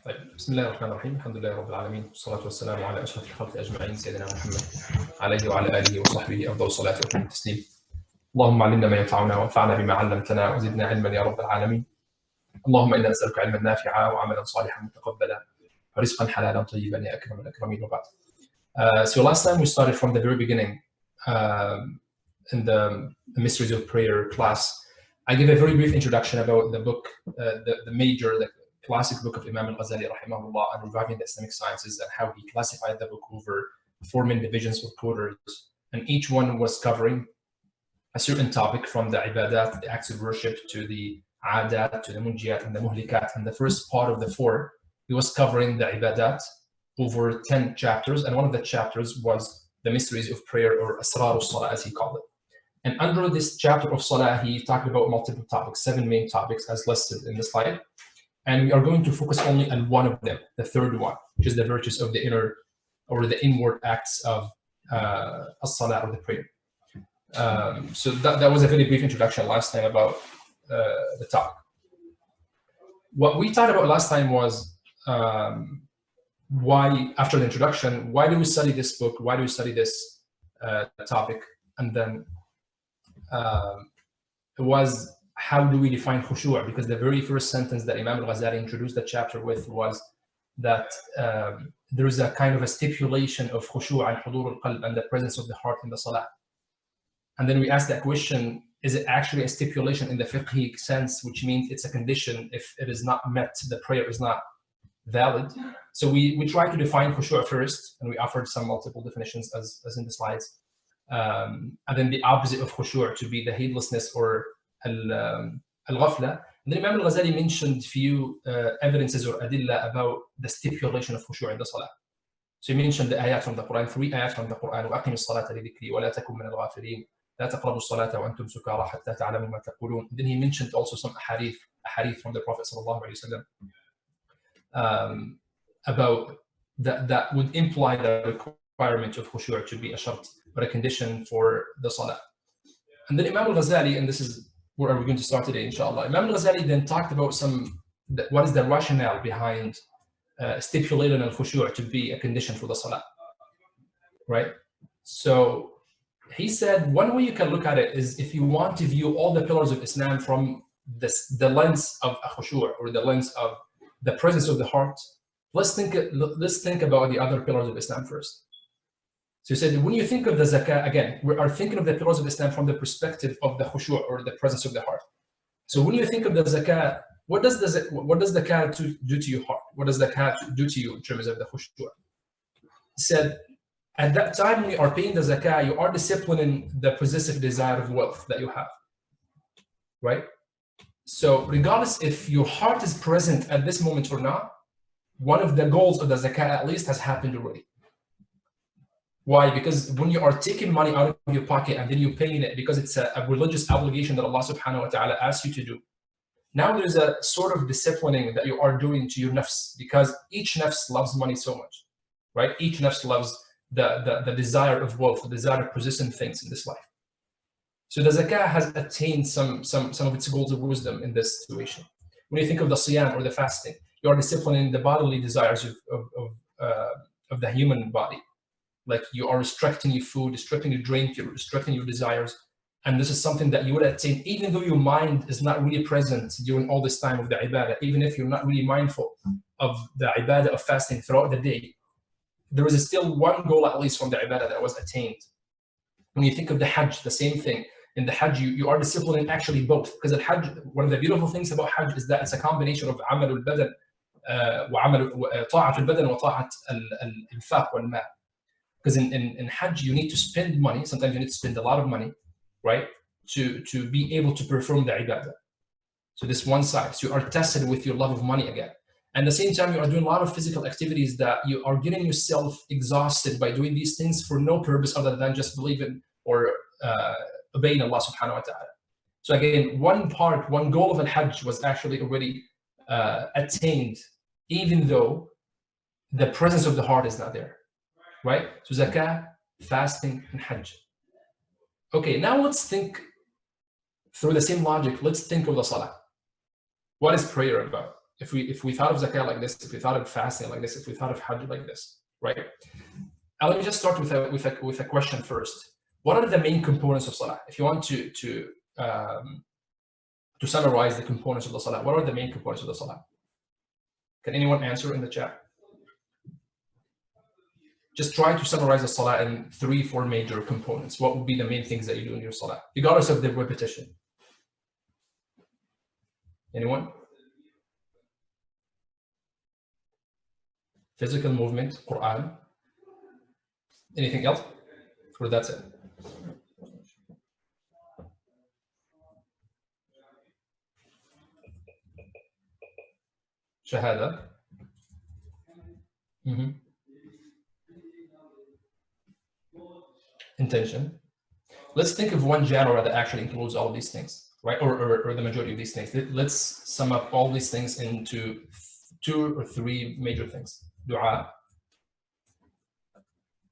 طيب بسم الله الرحمن الرحيم الحمد لله رب العالمين والصلاة والسلام على أشرف الخلق أجمعين سيدنا محمد عليه وعلى آله وصحبه أفضل الصلاة وأتم التسليم. اللهم علمنا ما ينفعنا وانفعنا بما علمتنا وزدنا علما يا رب العالمين. اللهم إنا نسألك علما نافعا وعملا صالحا متقبلا ورزقا حلالا طيبا يا أكرم الأكرمين وبعد. So last time we started from the very beginning in the Mysteries of Prayer class. I gave a very brief introduction about the book, the classic book of Imam Al-Ghazali rahimahullah on reviving the Islamic sciences, and how he classified the book over 4 main divisions or quarters, and each one was covering a certain topic, from the ibadat, the acts of worship, to the adat, to the munjiyat and the muhlikat. And the first part of the 4, he was covering the ibadat over 10 chapters, and one of the chapters was the mysteries of prayer, or asrar al-salah as he called it. And under this chapter of salah, he talked about multiple topics, 7 main topics as listed in the slide. And we are going to focus only on one of them, the third one, which is the virtues of the inner or the inward acts of as-salah, or the prayer. So that was a very brief introduction last time about the topic. What we talked about last time was why, after the introduction, why do we study this book? Why do we study this topic? And then it was, how do we define khushu'? Because the very first sentence that Imam Al-Ghazali introduced the chapter with was that there is a kind of a stipulation of khushu' and hudur al-qalb, and the presence of the heart in the salah. And then we asked that question, is it actually a stipulation in the fiqhi sense, which means it's a condition? If it is not met, the prayer is not valid. So we tried to define khushu' first, and we offered some multiple definitions as in the slides. And then the opposite of khushu' to be the heedlessness or al-ghafla. And then Imam Al-Ghazali mentioned few evidences or adilla about the stipulation of khushu' in the salah. So he mentioned the ayat from the Quran, 3 ayat from the Quran: وَأَقِمِ الصَّلَاةَ لِذِكْرِي وَلَا تَكُنْ مِنَ الْغَافِلِينَ لَا تَقْرَبُوا الصَّلَاةَ وَأَنْتُمْ سُكَارَى حَتَّى تَعْلَمُوا مَا تَقُولُونَ. Then he mentioned also some ahadith from the Prophet sallallahu alaihi wasallam about that would imply the requirement of khushu' to be a shart, or a condition for the salah. And then Imam Al-Ghazali, and this is where we're going to start today, inshallah. Imam Al-Ghazali then talked about what is the rationale behind stipulating al-khushu' to be a condition for the salah, right? So he said one way you can look at it is, if you want to view all the pillars of Islam from the lens of a khushu', or the lens of the presence of the heart, let's think about the other pillars of Islam first. So he said, when you think of the zakah, again, we are thinking of the pillars of Islam from the perspective of the khushu', or the presence of the heart. So when you think of the zakah, what does the zakah do to your heart? What does the zakah do to you in terms of the khushu'? He said, at that time when you are paying the zakah, you are disciplining the possessive desire of wealth that you have, right? So regardless if your heart is present at this moment or not, one of the goals of the zakah at least has happened already. Why? Because when you are taking money out of your pocket and then you're paying it because it's a religious obligation that Allah subhanahu wa ta'ala asks you to do, now there's a sort of disciplining that you are doing to your nafs, because each nafs loves money so much, right? Each nafs loves the desire of wealth, the desire of possessing things in this life. So the zakah has attained some of its goals of wisdom in this situation. When you think of the siyam, or the fasting, you are disciplining the bodily desires of the human body. Like, you are restricting your food, restricting your drink, you're restricting your desires. And this is something that you would attain even though your mind is not really present during all this time of the ibadah. Even if you're not really mindful of the ibadah of fasting throughout the day, there is still one goal at least from the ibadah that was attained. When you think of the hajj, the same thing. In the hajj, you are disciplining actually both. Because the hajj, one of the beautiful things about hajj is that it's a combination of amal al-badan, ta'at al-badan wa ta'at al-infaq wal-mal. Because in hajj, you need to spend money. Sometimes you need to spend a lot of money, right? To be able to perform the ibadah. So this one side. So you are tested with your love of money again. And at the same time, you are doing a lot of physical activities that you are getting yourself exhausted by doing these things for no purpose other than just believing or obeying Allah subhanahu wa ta'ala. So again, one goal of al-hajj was actually already attained, even though the presence of the heart is not there. Right? So zakah, fasting, and hajj. Okay, now let's think through the same logic. Let's think of the salah. What is prayer about? If we thought of zakah like this, if we thought of fasting like this, if we thought of hajj like this, right? Now let me just start with a question first. What are the main components of salah? If you want to summarize the components of the salah, what are the main components of the salah? Can anyone answer in the chat? Just try to summarize the salah in 3-4 major components. What would be the main things that you do in your salah, regardless of the repetition? Anyone? Physical movement, Quran. Anything else? Or that's it? Shahada. Intention. Let's think of one genre that actually includes all of these things, right? Or the majority of these things. Let's sum up all these things into 2 or 3 major things. Dua.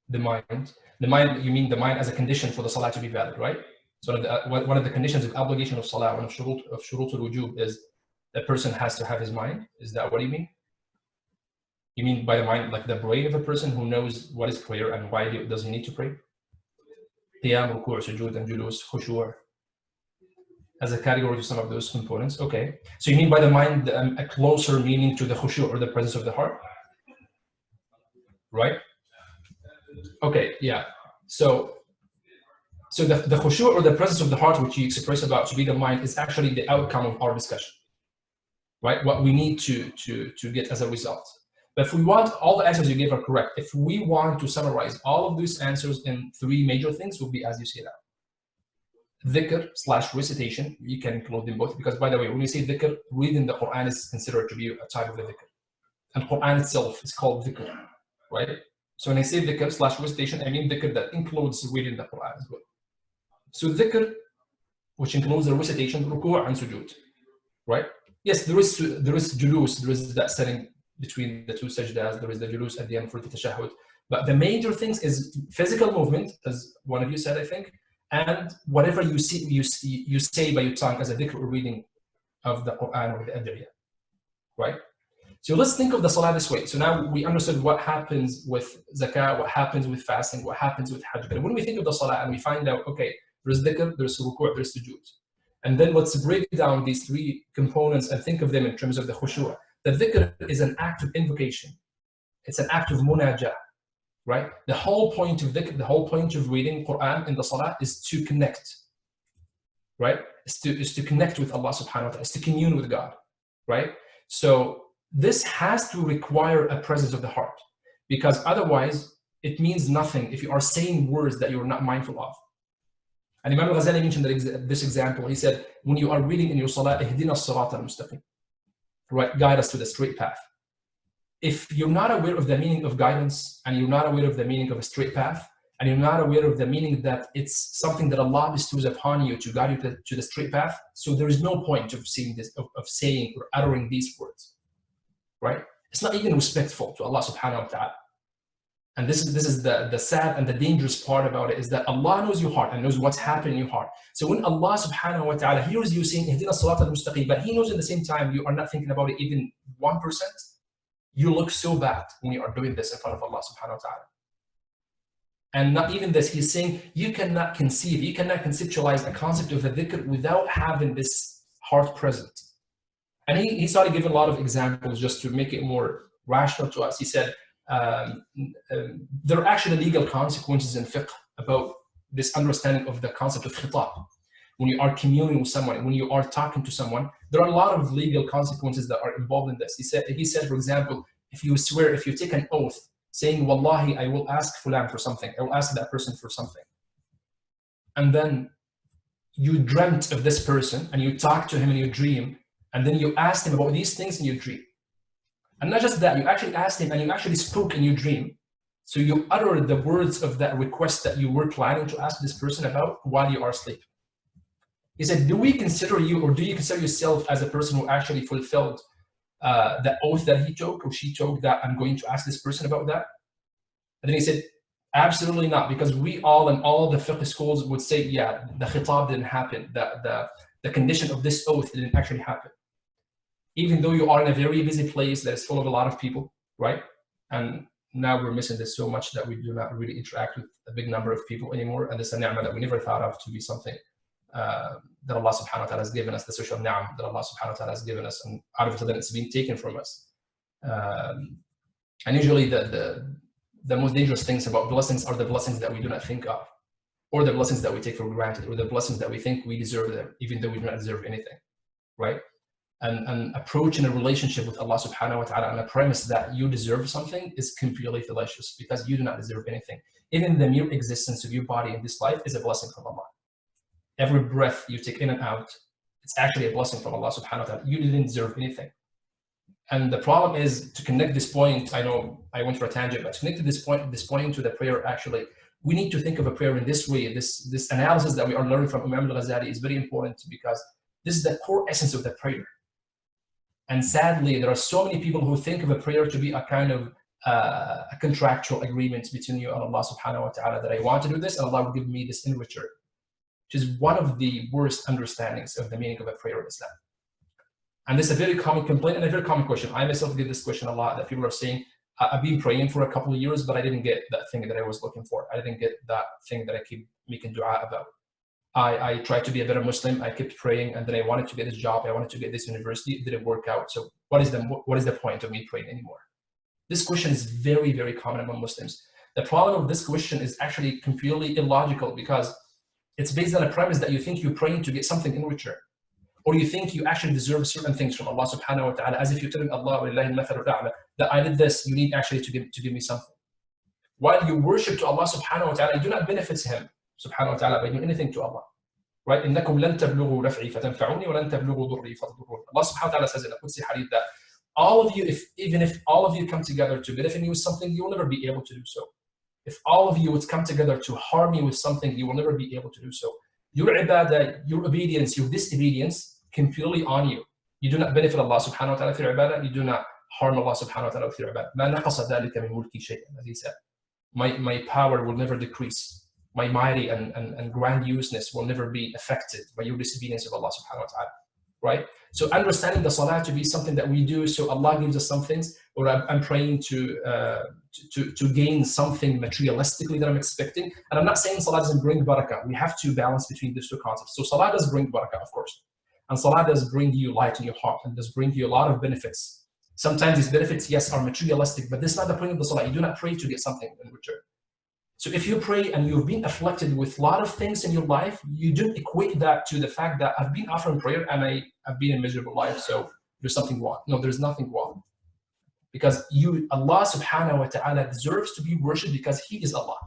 The mind. The mind, you mean the mind as a condition for the salah to be valid, right? So one of the conditions of obligation of salah, one of shurut al-wujub, is the person has to have his mind. Is that what you mean? You mean by the mind, like the brain of a person who knows what is prayer and why does he need to pray? Qiyam, ruku', sujood, and julus, khushu' as a category to some of those components. Okay. So you mean by the mind a closer meaning to the khushu' or the presence of the heart? Right? Okay, yeah. So the khushu' or the presence of the heart, which you express about to be the mind, is actually the outcome of our discussion, right? What we need to get as a result. But if we want, all the answers you gave are correct. If we want to summarize all of these answers in 3 major things, would be as you say that. Dhikr / recitation, you can include them both, because by the way, when you say dhikr, reading the Quran is considered to be a type of the dhikr. And Quran itself is called dhikr, right? So when I say dhikr / recitation, I mean dhikr that includes reading the Quran as well. So dhikr, which includes the recitation, ruku' and sujood, right? Yes, there is julus, there is that setting between the 2 sajdas, there is the julus at the end for the tashahhud. But the major things is physical movement, as one of you said, I think, and whatever you say by your tongue as a dhikr or reading of the Quran or the ad'iyah, right? So let's think of the salah this way. So now we understood what happens with zakah, what happens with fasting, what happens with hajj. But when we think of the salah and we find out, okay, there's dhikr, there's ruku', there's sujood. And then let's break down these 3 components and think of them in terms of the khushu'. The dhikr is an act of invocation. It's an act of munajah, right? The whole point of dhikr, the whole point of reading Quran in the salah is to connect, right? Is to connect with Allah subhanahu wa ta'ala, is to commune with God, right? So this has to require a presence of the heart, because otherwise it means nothing if you are saying words that you're not mindful of. And Imam al-Ghazali mentioned this example. He said, when you are reading in your salah, ihdina as-sirata al-mustaqim, right? Guide us to the straight path. If you're not aware of the meaning of guidance, and you're not aware of the meaning of a straight path, and you're not aware of the meaning that it's something that Allah bestows upon you to guide you to the straight path, so there is no point of saying this, of saying or uttering these words, right? It's not even respectful to Allah subhanahu wa ta'ala. And this is the sad and the dangerous part about it, is that Allah knows your heart and knows what's happening in your heart. So when Allah subhanahu wa ta'ala hears you saying ihdina as-sirata al-mustaqim, but He knows at the same time you are not thinking about it even 1%, you look so bad when you are doing this in front of Allah subhanahu wa ta'ala. And not even this, He's saying you cannot conceive, you cannot conceptualize a concept of a dhikr without having this heart present. And he started giving a lot of examples just to make it more rational to us. He said, there are actually legal consequences in fiqh about this understanding of the concept of khitab. When you are communing with someone, when you are talking to someone, there are a lot of legal consequences that are involved in this. He said, for example, if you swear, if you take an oath saying, Wallahi, I will ask fulan for something, I will ask that person for something, and then you dreamt of this person and you talked to him in your dream, and then you asked him about these things in your dream. And not just that, you actually asked him and you actually spoke in your dream. So you uttered the words of that request that you were planning to ask this person about while you are asleep. He said, do we consider you, or do you consider yourself as a person who actually fulfilled the oath that he took or she took, that I'm going to ask this person about that? And then he said, absolutely not, because we all and all the fiqh schools would say, yeah, the khitab didn't happen. The condition of this oath didn't actually happen. even though you are in a very busy place that is full of a lot of people, right? And now we're missing this so much that we do not really interact with a big number of people anymore. And this is a ni'mah that we never thought of to be something that Allah subhanahu wa ta'ala has given us, the social ni'mah that Allah subhanahu wa ta'ala has given us, and out of a sudden it's been taken from us. And usually the most dangerous things about blessings are the blessings that we do not think of, or the blessings that we take for granted, or the blessings that we think we deserve them, even though we do not deserve anything, right? And approaching a relationship with Allah subhanahu wa ta'ala on the premise that you deserve something is completely fallacious, because you do not deserve anything. Even the mere existence of your body in this life is a blessing from Allah. Every breath you take in and out, it's actually a blessing from Allah subhanahu wa ta'ala. You didn't deserve anything. And the problem is, to connect this point, I know I went for a tangent, but to connect this point to the prayer, actually, we need to think of a prayer in this way. This analysis that we are learning from Imam al-Ghazali is very important, because this is the core essence of the prayer. And sadly, there are so many people who think of a prayer to be a kind of a contractual agreement between you and Allah subhanahu wa ta'ala, that I want to do this and Allah will give me this in return, which is one of the worst understandings of the meaning of a prayer in Islam. And this is a very common complaint and a very common question. I myself get this question a lot, that people are saying, I've been praying for a couple of years, but I didn't get that thing that I was looking for. I didn't get that thing that I keep making dua about. I tried to be a better Muslim. I kept praying, and then I wanted to get this job. I wanted to get this university. It didn't work out. So what is the point of me praying anymore? This question is very, very common among Muslims. The problem of this question is actually completely illogical, because it's based on a premise that you think you're praying to get something in return, or you think you actually deserve certain things from Allah subhanahu wa ta'ala, as if you're telling Allah that I did this, you need actually to give me something. While you worship to Allah subhanahu wa ta'ala, you do not benefit Him subhanahu wa ta'ala by doing anything to Allah. Right? إنكم لن تبلغوا نفعي فتنفعوني ولن تبلغوا ضري فتضرون. Allah subhanahu wa ta'ala says in the Qudsi hadith that all of you, even if all of you come together to benefit me with something, you will never be able to do so. If all of you would come together to harm me with something, you will never be able to do so. Your ibadah, your obedience, your disobedience, completely on you. You do not benefit Allah subhanahu wa ta'ala with your ibadah. You do not harm Allah subhanahu wa ta'ala with your ibadah. ما نقص ذلك من ملكي شيئا, as he said. My power will never decrease. My mighty and grandiose will never be affected by your disobedience of Allah subhanahu wa ta'ala. Right? So understanding the salah to be something that we do, so Allah gives us some things, or I'm praying to gain something materialistically that I'm expecting. And I'm not saying salah doesn't bring barakah. We have to balance between these two concepts. So salah does bring barakah, of course. And salah does bring you light in your heart, and does bring you a lot of benefits. Sometimes these benefits, yes, are materialistic, but this is not the point of the salah. You do not pray to get something in return. So if you pray and you've been afflicted with a lot of things in your life, you don't equate that to the fact that I've been offering prayer and I've been in a miserable life, so there's something wrong. No, there's nothing wrong. Because Allah subhanahu wa ta'ala deserves to be worshipped, because He is Allah.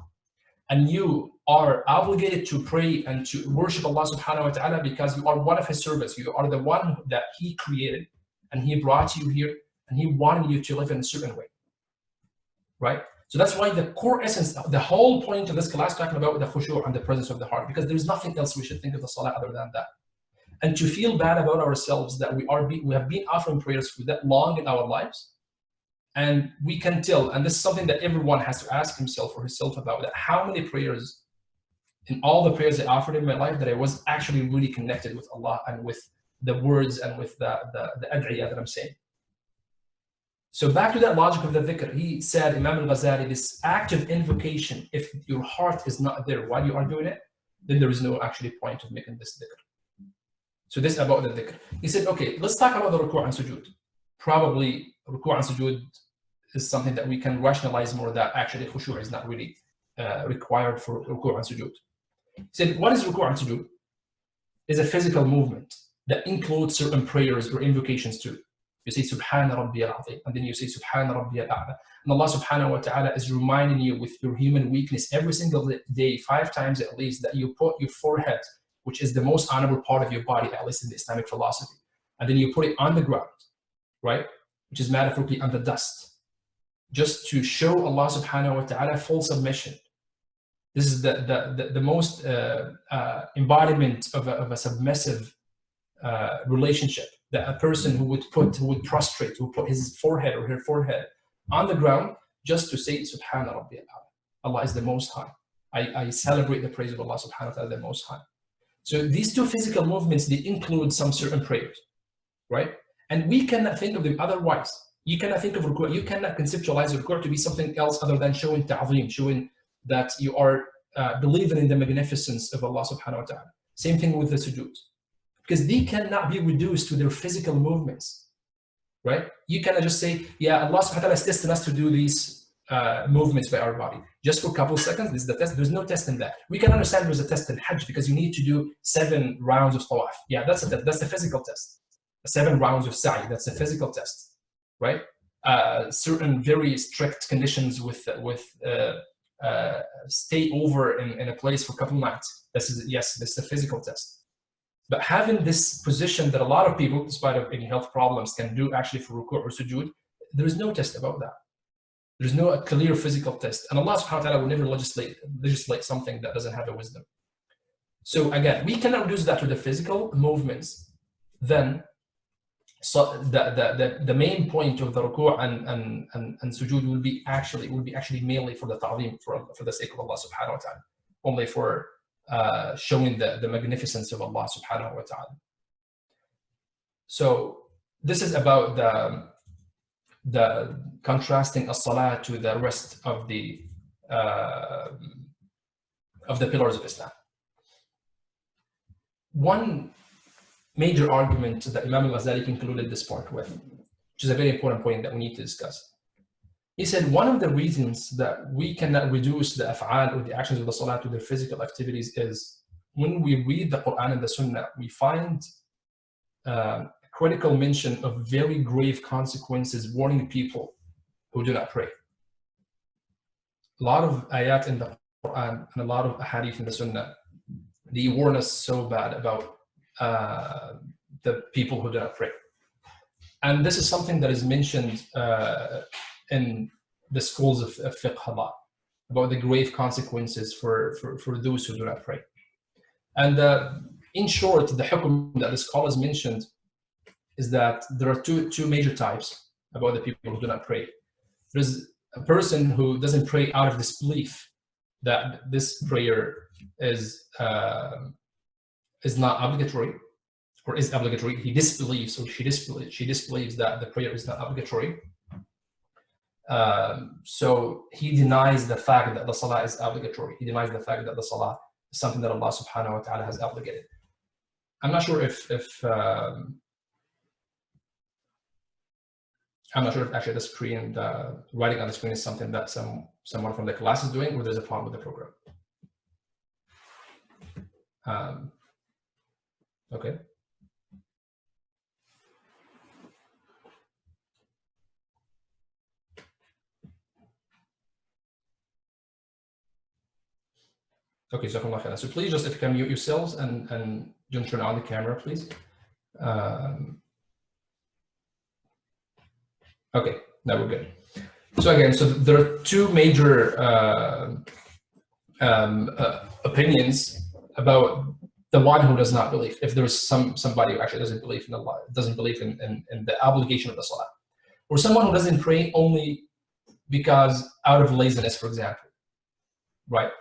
And you are obligated to pray and to worship Allah subhanahu wa ta'ala because you are one of His servants. You are the one that He created, and He brought you here, and He wanted you to live in a certain way. Right? So that's why the core essence, the whole point of this class, talking about the khushu' and the presence of the heart, because there's nothing else we should think of the salah other than that. And to feel bad about ourselves that we have been offering prayers for that long in our lives, and we can tell, and this is something that everyone has to ask himself or herself about, that how many prayers, in all the prayers I offered in my life, that I was actually really connected with Allah and with the words and with the ad'iyah that I'm saying. So back to that logic of the dhikr, he said, Imam al-Ghazali, this act of invocation, if your heart is not there while you are doing it, then there is no actually point of making this dhikr. So this about the dhikr. He said, okay, let's talk about the ruku' and sujood. Probably ruku' and sujood is something that we can rationalize more, that actually khushu' is not really required for ruku' and sujood. He said, what is ruku' and sujood? It's a physical movement that includes certain prayers or invocations too. You say Subhana Rabbiya al-Azim, and then you say Subhana Rabbiya al-A'la. And Allah subhanahu wa ta'ala is reminding you with your human weakness every single day, 5 times at least, that you put your forehead, which is the most honorable part of your body, at least in the Islamic philosophy, and then you put it on the ground, right? Which is metaphorically on the dust, just to show Allah subhanahu wa ta'ala full submission. This is the most embodiment of a submissive relationship, that a person who would prostrate, who put his forehead or her forehead on the ground just to say Subhana Rabbi al-A'la. Allah is the Most High. I celebrate the praise of Allah subhanahu wa ta'ala, the Most High. So these two physical movements, they include some certain prayers, right? And we cannot think of them otherwise. You cannot think of ruku', you cannot conceptualize ruku' to be something else other than showing ta'zim, showing that you are believing in the magnificence of Allah subhanahu wa ta'ala. Same thing with the sujood. Because they cannot be reduced to their physical movements, right? You cannot just say, yeah, Allah subhanahu wa ta'ala is testing us to do these movements by our body. Just for a couple of seconds, this is the test. There's no test in that. We can understand there's a test in Hajj because you need to do 7 rounds of tawaf. Yeah, that's a test. That's the physical test. 7 rounds of sa'i, that's a physical test, right? Certain very strict conditions with stay over in a place for a couple nights. This is a physical test. But having this position that a lot of people, despite of any health problems, can do actually for ruku' or sujood, there is no test about that. There's no clear physical test. And Allah subhanahu wa ta'ala will never legislate something that doesn't have a wisdom. So again, we cannot reduce that to the physical movements. Then so the main point of the ruku' and sujood will be actually mainly for the ta'zim, for the sake of Allah subhanahu wa ta'ala, only for showing the magnificence of Allah subhanahu wa ta'ala. So this is about the contrasting as-salah to the rest of the pillars of Islam. One major argument that Imam al-Ghazali concluded this part with, which is a very important point that we need to discuss. He said one of the reasons that we cannot reduce the af'al or the actions of the salah to their physical activities is when we read the Quran and the Sunnah, we find critical mention of very grave consequences warning people who do not pray. A lot of ayat in the Quran and a lot of hadith in the Sunnah, they warn us so bad about the people who do not pray. And this is something that is mentioned in the schools of fiqh a lot, about the grave consequences for those who do not pray. And in short, the hukum that the scholars mentioned is that there are two major types about the people who do not pray. There's a person who doesn't pray out of disbelief that this prayer is not obligatory, or is obligatory. He disbelieves, or she disbelieves that the prayer is not obligatory. So he denies the fact that the salah is obligatory. He denies the fact that the salah is something that Allah subhanahu wa ta'ala has obligated. I'm not sure if actually the screen, the writing on the screen is something that someone from the class is doing, or there's a problem with the program. Okay. Okay, so please just, if you can mute yourselves and don't turn on the camera, please. Okay, now we're good. So again, so there are two major opinions about the one who does not believe. If there is somebody who actually doesn't believe in Allah, doesn't believe in the obligation of the salah, or someone who doesn't pray only because out of laziness, for example, right?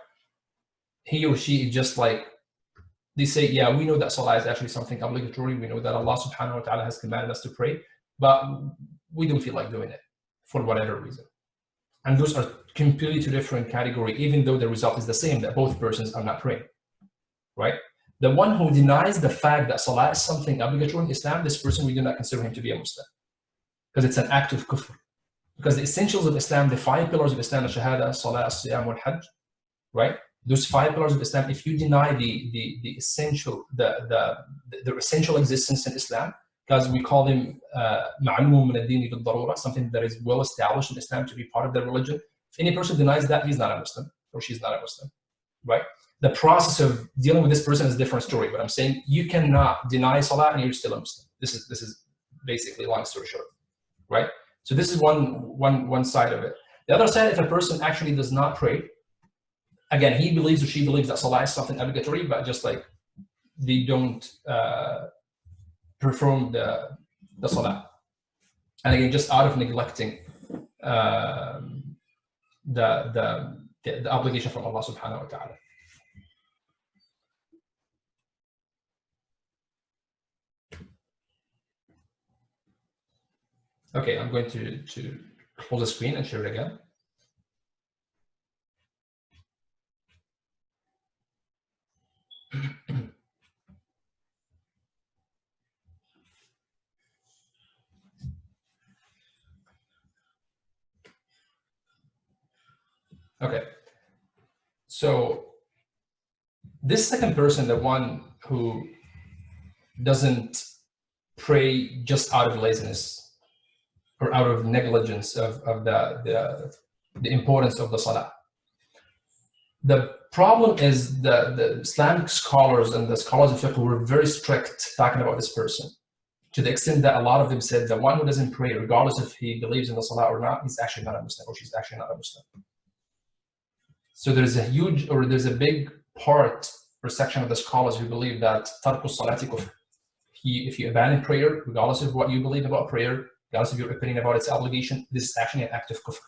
He or she just like, they say, yeah, we know that salah is actually something obligatory. We know that Allah subhanahu wa ta'ala has commanded us to pray, but we don't feel like doing it for whatever reason. And those are completely different category, even though the result is the same, that both persons are not praying, right? The one who denies the fact that salah is something obligatory in Islam, this person, we do not consider him to be a Muslim, because it's an act of kufr. Because the essentials of Islam, the 5 pillars of Islam, shahada, salah, siyam, wal hajj, right? Those 5 pillars of Islam, if you deny the essential, the essential existence in Islam, because we call them ma'lum min ad-din bil-darura, something that is well established in Islam to be part of the religion. If any person denies that, he's not a Muslim, or she's not a Muslim, right? The process of dealing with this person is a different story, but I'm saying you cannot deny salah and you're still a Muslim. This is basically, long story short, right? So this is one side of it. The other side, if a person actually does not pray, again, he believes or she believes that salah is something obligatory, but just like they don't perform the salah. And again, just out of neglecting the obligation from Allah subhanahu wa ta'ala. Okay, I'm going to close the screen and share it again. Okay, so this second person, the one who doesn't pray just out of laziness or out of negligence of the importance of the salah. The problem is the Islamic scholars and the scholars of fiqh were very strict talking about this person, to the extent that a lot of them said the one who doesn't pray, regardless if he believes in the salah or not, he's actually not a Muslim, or she's actually not a Muslim. So there's a big part or section of the scholars who believe that tarku salati kufr. If you abandon prayer, regardless of what you believe about prayer, regardless of your opinion about its obligation, this is actually an act of kufr.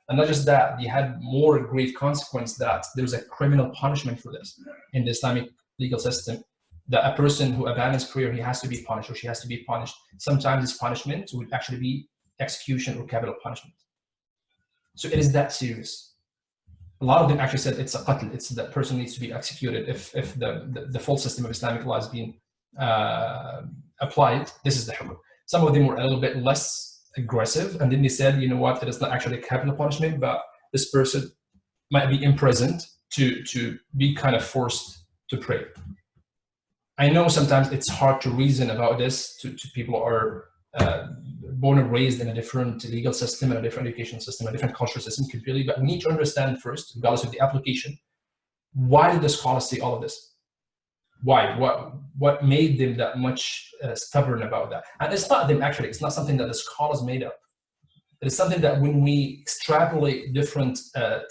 And not just that, they had more grave consequence that there's a criminal punishment for this in the Islamic legal system, that a person who abandons prayer, he has to be punished or she has to be punished. Sometimes this punishment would actually be execution or capital punishment. So it is that serious. A lot of them actually said it's a qatl, it's that person needs to be executed if the full system of Islamic law is being applied. This is the hukm. Some of them were a little bit less aggressive, and then they said, you know what, it is not actually a capital punishment, but this person might be imprisoned to be kind of forced to pray. I know sometimes it's hard to reason about this to people who are born and raised in a different legal system, and a different education system, a different cultural system completely, but we need to understand first, regardless of the application, why did the scholars say all of this? Why? What made them that much stubborn about that? And it's not them, actually. It's not something that the scholars made up. It is something that when we extrapolate different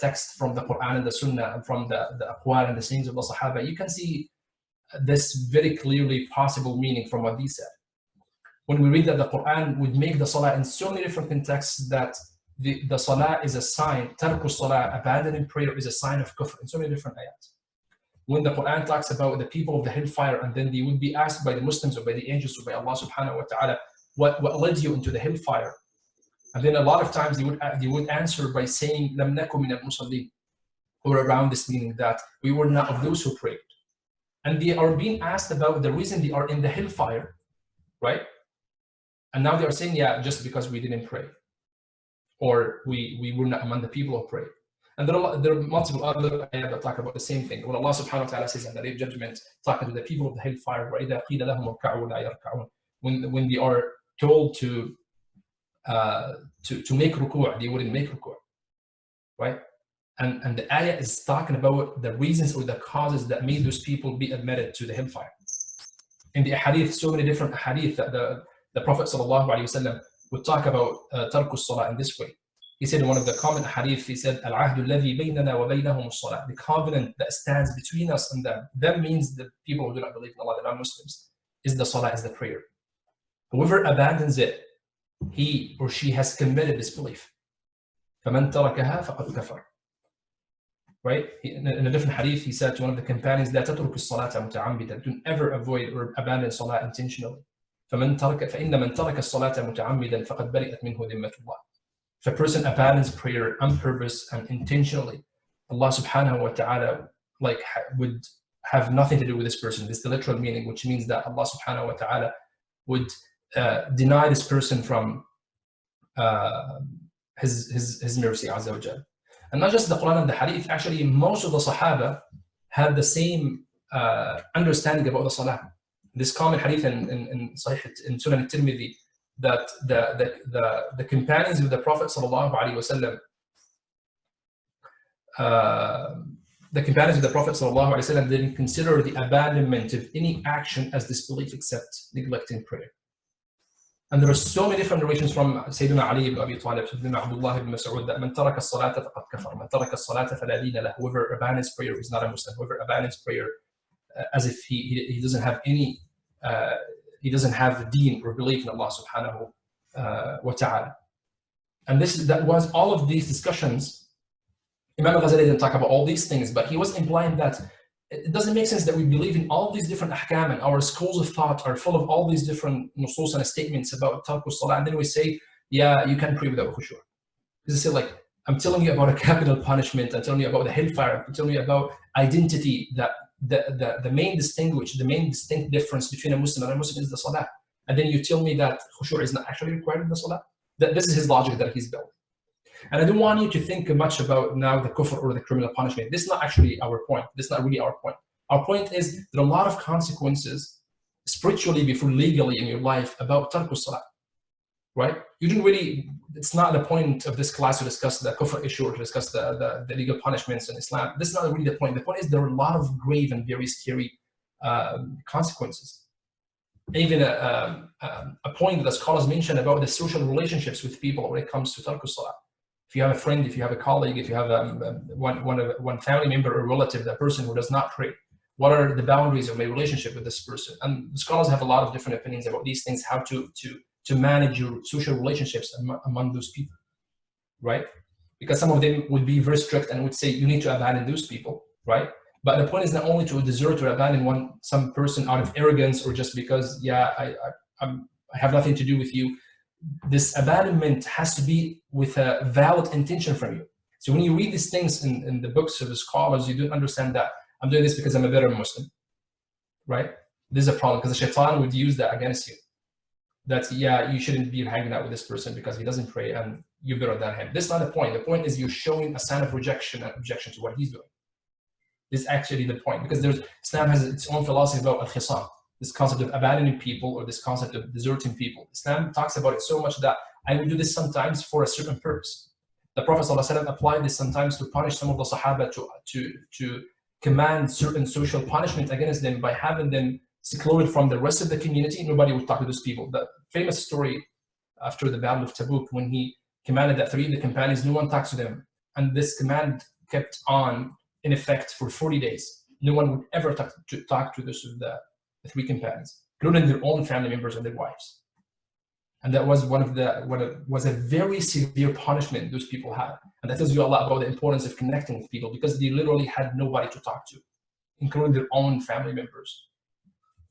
texts from the Quran and the Sunnah, and from the aqwal and the sayings of the Sahaba, you can see this very clearly possible meaning from what they said. When we read that the Quran would make the salah in so many different contexts, that the salah is a sign, tarku salah, abandoning prayer, is a sign of kufr in so many different ayats. When the Quran talks about the people of the hellfire, and then they would be asked by the Muslims or by the angels or by Allah subhanahu wa ta'ala, what led you into the hellfire? And then a lot of times they would answer by saying, Lam naku min al-musallin, or around this meaning that we were not of those who prayed. And they are being asked about the reason they are in the hellfire, right? And now they are saying, yeah, just because we didn't pray, or we were not among the people who prayed. And there are multiple other ayat that talk about the same thing. When Allah subhanahu wa ta'ala says in the Day of Judgment, talking to the people of the hellfire, وَإِذَا قِيلَ لَهُمُ ارْكَعُوا لَا يَرْكَعُونَ, when they are told to make ruku', they wouldn't make ruku', right? And the ayah is talking about the reasons or the causes that made those people be admitted to the hellfire. In the hadith, so many different hadith that the Prophet sallallahu alaihi wasallam would talk about tarku salah in this way. He said in one of the common hadith, he said, Al-ahdu alladhi baynana wa baynahum as-salah, the covenant that stands between us and them. That means the people who do not believe in Allah, the non-Muslims, is the salah, is the prayer. Whoever abandons it, he or she has committed disbelief. فَمَنْ تَرَكَهَا فَقَدْ كَفَرَ. Right? In a different hadith, he said to one of the companions, لَا تَتْرُكُ الصَّلَاةَ مُتَعَمِّدًا, don't ever avoid or abandon salah intentionally. فَإِنَّ مَنْ تَرَكَ الصَّلَاةَ مُتَعَمِّدًا فَقَدْ بَرِئَتْ مِنْهُ ذِمَّةُ اللَّهِ. If a person abandons prayer on purpose and intentionally, Allah subhanahu wa ta'ala would have nothing to do with this person. This is the literal meaning, which means that Allah subhanahu wa ta'ala would deny this person from his mercy, azza wa jal. And not just the Quran and the Hadith, actually most of the Sahaba had the same understanding about the Salah. This common Hadith in Sunan al-Tirmidhi, that the companions of the Prophet sallallahu alaihi wasallam, didn't consider the abandonment of any action as disbelief except neglecting prayer. And there are so many different narrations from Sayyidina Ali ibn Abi Talib, Sayyidina Abdullah ibn Mas'ud, that man taraka as-salata faqad kafar, man taraka as-salata fala dina lahu, whoever abandons prayer is not a Muslim, whoever abandons prayer as if he doesn't have any he doesn't have deen or belief in Allah subhanahu wa ta'ala. And that was all of these discussions. Imam al-Ghazali didn't talk about all these things, but he was implying that it doesn't make sense that we believe in all these different ahkam, and our schools of thought are full of all these different nusus and statements about tarku salah, and then we say yeah, you can pray without khushu'. Because they say, like, I'm telling you about a capital punishment, I'm telling you about the hellfire, I'm telling you about identity, that the main distinct difference between a Muslim and a Muslim is the salah. And then you tell me that khushu' is not actually required in the salah? This is his logic that he's built. And I don't want you to think much about now the kufr or the criminal punishment. This is not actually our point. This is not really our point. Our point is there are a lot of consequences spiritually before legally in your life about tarku salah, right? You didn't really, it's not the point of this class to discuss the kufr issue or to discuss the legal punishments in Islam. This is not really the point. The point is there are a lot of grave and very scary consequences. Even a point that scholars mention about the social relationships with people when it comes to tarku salah. If you have a friend, if you have a colleague, if you have one family member or relative, that person who does not pray, what are the boundaries of my relationship with this person? And scholars have a lot of different opinions about these things, how to manage your social relationships among those people, right? Because some of them would be very strict and would say you need to abandon those people, right? But the point is not only to desert or abandon some person out of arrogance or just because, yeah, I have nothing to do with you. This abandonment has to be with a valid intention from you. So when you read these things in the books of the scholars, you don't understand that I'm doing this because I'm a better Muslim, right? This is a problem because the shaitan would use that against you. That's, yeah, you shouldn't be hanging out with this person because he doesn't pray and you're better than him. This is not the point. The point is you're showing a sign of rejection and objection to what he's doing. This is actually the point, because Islam has its own philosophy about al-khisam, this concept of abandoning people or this concept of deserting people. Islam talks about it so much that I will do this sometimes for a certain purpose. The Prophet ﷺ applied this sometimes to punish some of the Sahaba, to command certain social punishment against them by having them secluded from the rest of the community. Nobody would talk to those people. The famous story after the Battle of Tabuk, when he commanded that 3 of the companions, no one talks to them. And this command kept on in effect for 40 days. No one would ever talk to the 3 companions, including their own family members and their wives. And that was was a very severe punishment those people had. And that tells you a lot about the importance of connecting with people, because they literally had nobody to talk to, including their own family members.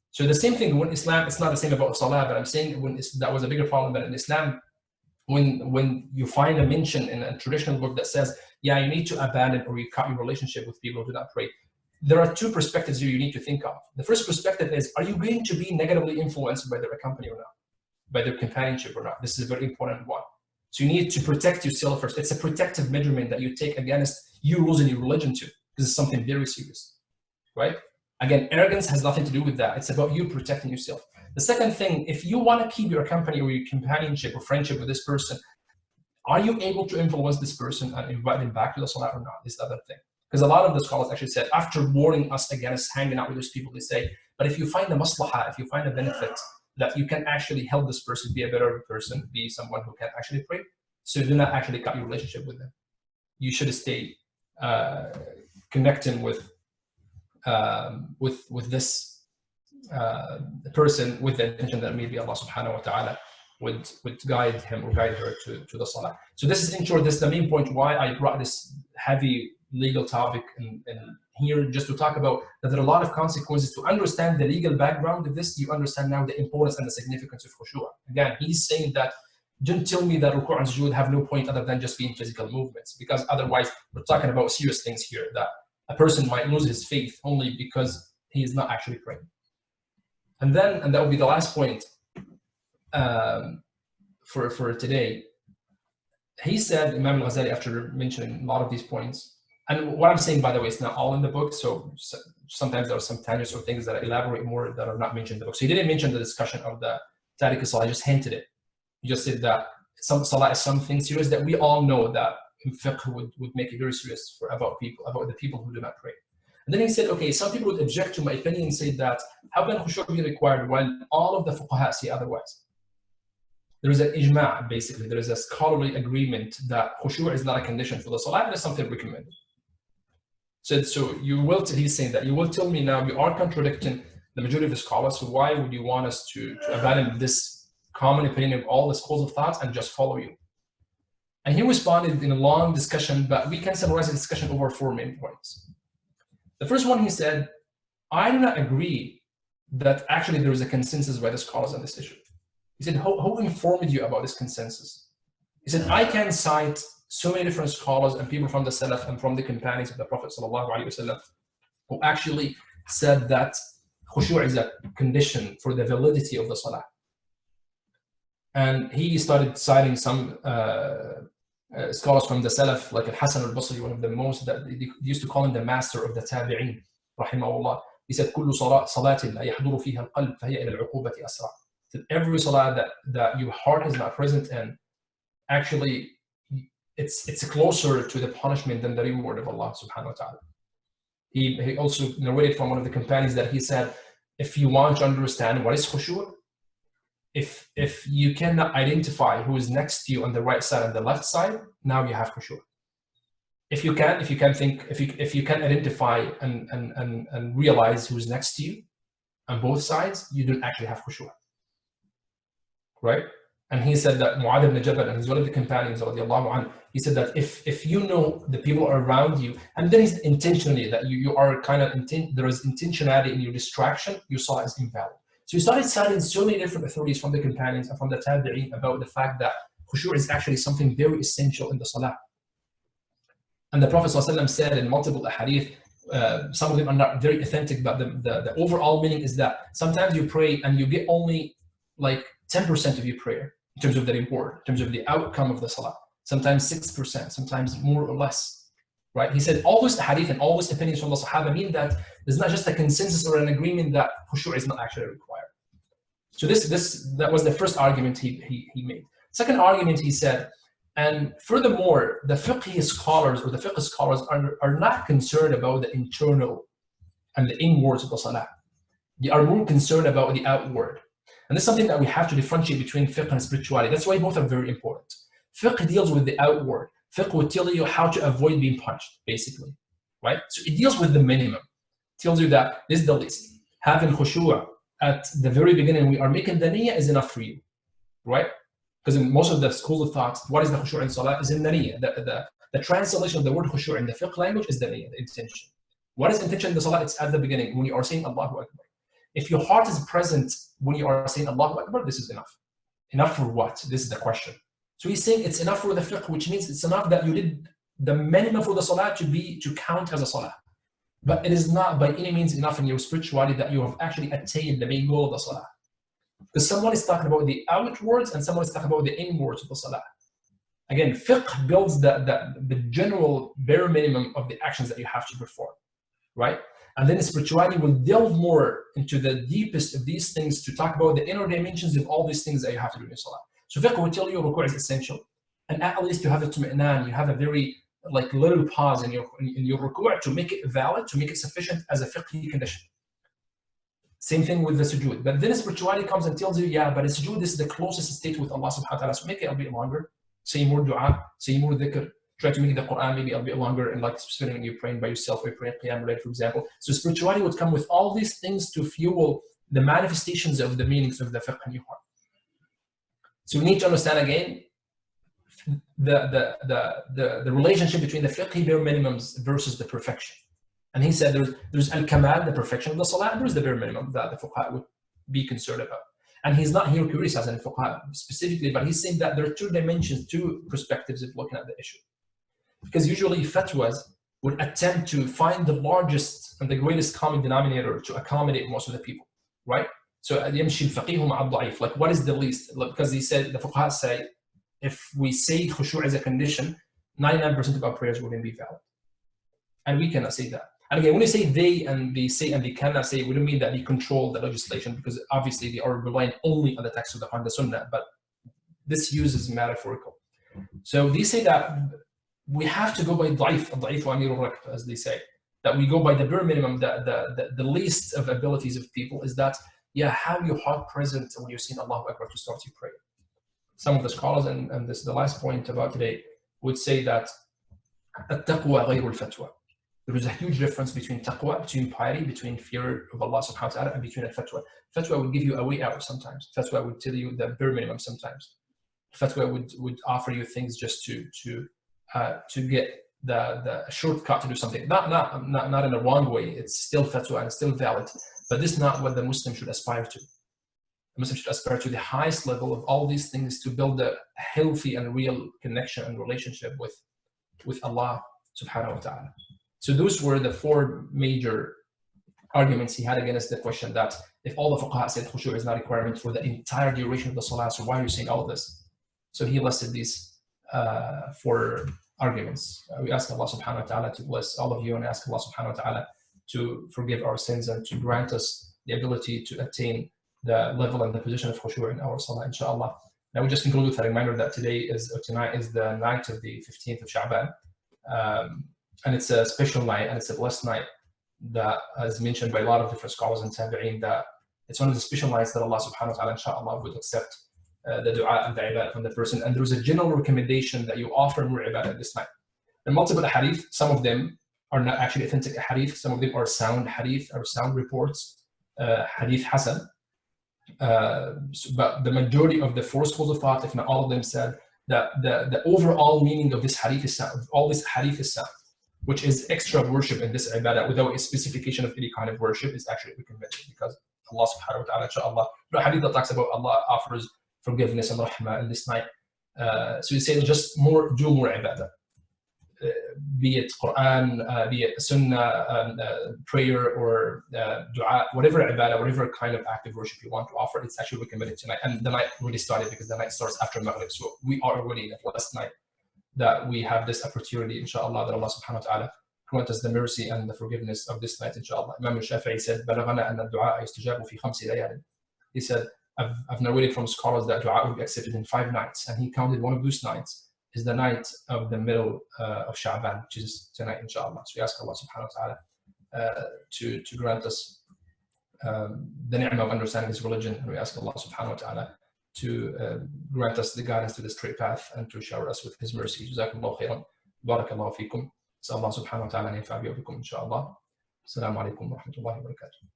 So the same thing when Islam, it's not the same about Salah, but I'm saying that was a bigger problem. But in Islam, when you find a mention in a traditional book that says, yeah, you need to abandon or you cut your relationship with people who do not pray, there are 2 perspectives here you need to think of. The first perspective is, are you going to be negatively influenced by their company or not? By their companionship or not? This is a very important one. So you need to protect yourself first. It's a protective measurement that you take against you losing your religion too. This is something very serious, right? Again, arrogance has nothing to do with that. It's about you protecting yourself. The second thing, if you want to keep your company or your companionship or friendship with this person, are you able to influence this person and invite them back to the Salah or not? This is the other thing. Because a lot of the scholars actually said, after warning us against hanging out with those people, they say, but if you find a maslahah, if you find a benefit, that you can actually help this person be a better person, be someone who can actually pray, so do not actually cut your relationship with them. You should stay connecting with this person with the intention that maybe Allah subhanahu wa ta'ala would guide him or guide her to the Salah. So this is, in short, this is the main point why I brought this heavy legal topic in here, just to talk about that there are a lot of consequences. To understand the legal background of this, you understand now the importance and the significance of khushu'. Again, he's saying that don't tell me that ruku' and sujood have no point other than just being physical movements, because otherwise we're talking about serious things here, that a person might lose his faith only because he is not actually praying. And that will be the last point for today. He said, Imam al-Ghazali, after mentioning a lot of these points, and what I'm saying, by the way, is not all in the book, so sometimes there are some tangents or things that I elaborate more that are not mentioned in the book. So he didn't mention the discussion of the Tariq Salah, I just hinted it. He just said that some Salah is something serious that we all know that in fiqh would make it very serious about the people who do not pray. And then he said, okay, some people would object to my opinion and say that, how can khushu' be required when all of the fuqaha say otherwise? There is an ijma', basically. There is a scholarly agreement that khushu' is not a condition for the Salah, it is something recommended. So he's saying that you will tell me now you are contradicting the majority of the scholars, so why would you want us to abandon this common opinion of all the schools of thought and just follow you? And he responded in a long discussion, but we can summarize the discussion over 4 main points. The first one, he said, I do not agree that actually there is a consensus by the scholars on this issue. He said, who informed you about this consensus? He said, I can cite so many different scholars and people from the Salaf and from the companions of the Prophet ﷺ who actually said that khushu' is a condition for the validity of the salah. And he started citing some scholars from the Salaf, like Al-Hasan al-Basri, one of the most, that they used to call him the master of the tabi'een, rahimahullah. He said, كل صلاة لا يحضر فيها القلب فهي إلى العقوبة أسرع. That every salah that your heart is not present in, actually, it's closer to the punishment than the reward of Allah subhanahu wa ta'ala. He also narrated from one of the companions that he said, if you want to understand what is khushu', if you cannot identify who is next to you on the right side and the left side, now you have khushu'. If you can identify and realize who's next to you on both sides, you don't actually have khushu'. Right? And he said that Mu'adh ibn Jabal, and he's one of the companions, radiallahu anhu, he said that if you know the people around you, and then it's intentionally that you are kind of, there is intentionality in your distraction, your salah is invalid. So he started citing so many different authorities from the companions and from the tabi'een about the fact that khushu' is actually something very essential in the salah. And the Prophet ﷺ said in multiple hadith, some of them are not very authentic, but the overall meaning is that sometimes you pray and you get only like 10% of your prayer in terms of the reward, in terms of the outcome of the salah. Sometimes 6%, sometimes more or less. Right? He said all those hadith and all those opinions from the Sahaba mean that there's not just a consensus or an agreement that khushu' is not actually required. So that was the first argument he made. Second argument, he said, and furthermore, the fiqh scholars are not concerned about the internal and the inwards of the salah. They are more concerned about the outward. And this is something that we have to differentiate between fiqh and spirituality. That's why both are very important. Fiqh deals with the outward. Fiqh will tell you how to avoid being punished, basically, right? So it deals with the minimum. It tells you that this is the least. Having khushu' at the very beginning, we are making the niyyah is enough for you, right? Because in most of the schools of thought, what is the khushu' in salah is in the niyyah. The translation of the word khushu' in the fiqh language is the niyyah, the intention. What is intention in the salah? It's at the beginning when you are saying Allahu Akbar. If your heart is present when you are saying Allahu Akbar, this is enough. Enough for what? This is the question. So he's saying it's enough for the fiqh, which means it's enough that you did the minimum for the salah to count as a salah. But it is not by any means enough in your spirituality that you have actually attained the main goal of the salah. Because someone is talking about the outwards and someone is talking about the inwards of the salah. Again, fiqh builds the general bare minimum of the actions that you have to perform, right? And then spirituality will delve more into the deepest of these things to talk about the inner dimensions of all these things that you have to do in salah. So fiqh will tell you ruku' is essential. And at least you have a tuma'nan, you have a very little pause in your ruku' to make it valid, to make it sufficient as a fiqhi condition. Same thing with the sujood. But then spirituality comes and tells you, yeah, but sujood is the closest state with Allah subhanahu wa ta'ala. So make it a bit longer. Say more dua, say more dhikr. Try to make the Quran maybe a bit longer, and like especially when you're praying by yourself or you're praying Qiyam al-Layl, for example. So spirituality would come with all these things to fuel the manifestations of the meanings of the fiqh in your heart. So we need to understand again the relationship between the fiqhi bare minimums versus the perfection. And he said there's al-kamal, the perfection of the salah, and there's the bare minimum that the fuqaha would be concerned about. And he's not here criticizing the fuqaha specifically, but he's saying that there are two dimensions, two perspectives of looking at the issue. Because usually fatwas would attempt to find the largest and the greatest common denominator to accommodate most of the people, right? So يمشي الفقيه مع الضعيف, like what is the least? Because he said, the fuqaha say, if we say khushu' as a condition, 99% of our prayers wouldn't be valid. And we cannot say that. And again, when you say they say and they cannot say, we don't mean that they control the legislation, because obviously they are relying only on the text of the Quran, the Sunnah, but this use is metaphorical. So they say that we have to go by da'if wa amirul rakb, as they say, that we go by the bare minimum, the least of abilities of people is that, yeah, have your heart present when you're saying Allahu Akbar to start your prayer. Some of the scholars, and this is the last point about today, would say that at-taqwa ghayru al-fatwa. There is a huge difference between taqwa, between piety, between fear of Allah subhanahu wa ta'ala, and between al-fatwa. Fatwa would give you a way out sometimes. Fatwa would tell you the bare minimum sometimes. Fatwa would offer you things just to get the shortcut to do something. Not in a wrong way. It's still fatwa and it's still valid. But this is not what the Muslim should aspire to. The Muslim should aspire to the highest level of all these things to build a healthy and real connection and relationship with Allah subhanahu wa ta'ala. So those were the four major arguments he had against the question that if all the fuqaha said khushu' is not a requirement for the entire duration of the salah, so why are you saying all of this? So he listed these four arguments. We ask Allah subhanahu wa ta'ala to bless all of you and ask Allah subhanahu wa ta'ala to forgive our sins and to grant us the ability to attain the level and the position of khushu' in our salah, inshallah. Now we just conclude with a reminder that tonight is the night of the 15th of Sha'ban. And it's a special night and it's a blessed night that is mentioned by a lot of different scholars and tabi'een, that it's one of the special nights that Allah subhanahu wa ta'ala inshallah would accept the dua and the ibadah from the person. And there is a general recommendation that you offer more ibadah this night. And multiple hadith, some of them are not actually authentic hadith, some of them are sound hadith or sound reports, hadith hasan. But the majority of the four schools of thought, if not all of them, said that the overall meaning of this hadith is sound, all this hadith is sound, which is extra worship in this ibadah without a specification of any kind of worship is actually recommended, because Allah subhanahu wa ta'ala, inshallah, the hadith that talks about Allah offers forgiveness and rahmah in this night. So you say just do more ibadah, be it Quran, be it Sunnah, prayer, or dua, whatever ibadah, whatever kind of active worship you want to offer, it's actually recommended tonight. And the night already started because the night starts after Maghrib. So we are already in the last night that we have this opportunity, inshallah, that Allah subhanahu wa ta'ala grant us the mercy and the forgiveness of this night, inshallah. Imam al-Shafi'i said, بَلَغَنَا أَنَّ الدُّعَاءَ يُسْتَجَابُ فِي خَمْسِ لَيَالٍ. He said, I've narrated from scholars that dua will be accepted in 5 nights. And he counted one of those nights is the night of the middle of Sha'ban, which is tonight, inshallah. So we ask Allah subhanahu wa ta'ala to grant us the ni'mah of understanding His religion. And we ask Allah subhanahu wa ta'ala to grant us the guidance to the straight path and to shower us with His mercy. Jazakumullahu khairan. Barakallahu feekum. So Allah subhanahu wa ta'ala an yanfa' bikum, inshallah. Assalamu alaikum wa rahmatullahi wa barakatuh.